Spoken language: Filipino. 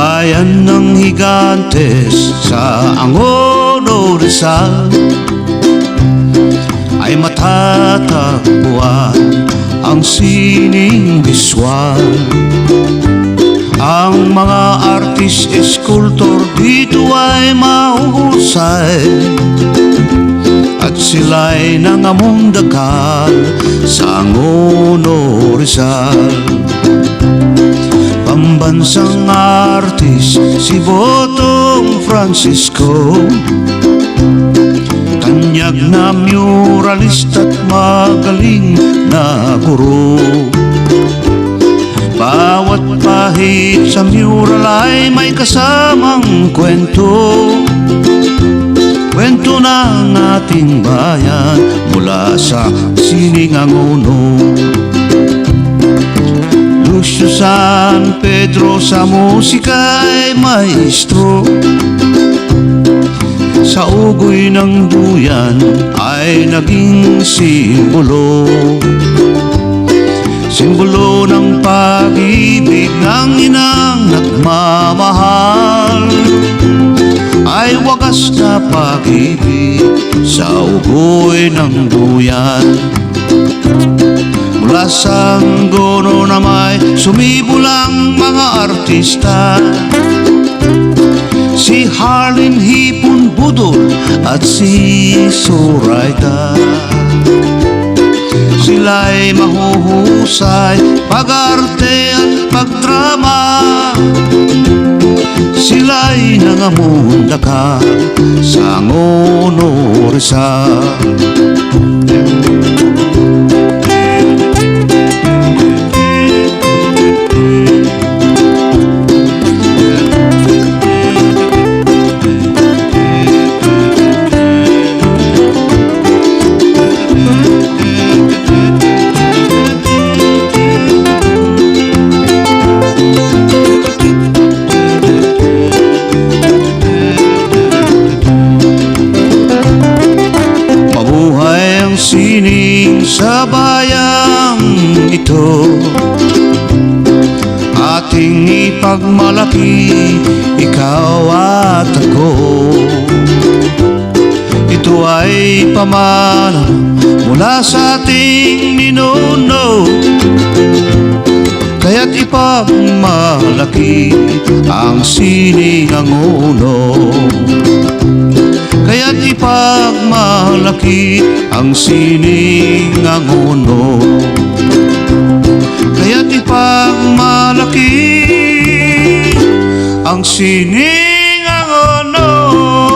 Bayan ng Higantes sa Angono, Rizal ay matatagpuan ang sining biswal. Ang mga artist, eskultor dito ay mahusay, at sila'y nangamundakal sa Angono, Rizal. Pambansang artist si Botong Francisco, tanyag na muralist at magaling na guro. Bawat pahit sa mural ay may kasamang kwento, kwento ng ating bayan mula sa sining Angono. Lucio San Pedro sa musika ay maestro, sa ugoy ng duyan ay naging simbolo. Simbolo ng pag-ibig ng inang nagmamahal, ay wagas na pag-ibig sa ugoy ng duyan. Mula sa Angono na may sumibulang mga artista, si Harlin Hipon Budol at si Zoraida. Sila'y mahuhusay pag-arte at pagdrama, sila'y nangamundakal sa Angono, Rizal. Sining sa bayang ito, ating ipagmalaki, ikaw at ako. Ito ay pamana mula sa ating ninuno, kaya't ipagmalaki ang sining Angono. Kaya't ipagmalaki ang sining Angono. Kaya't ipagmalaki ang sining Angono.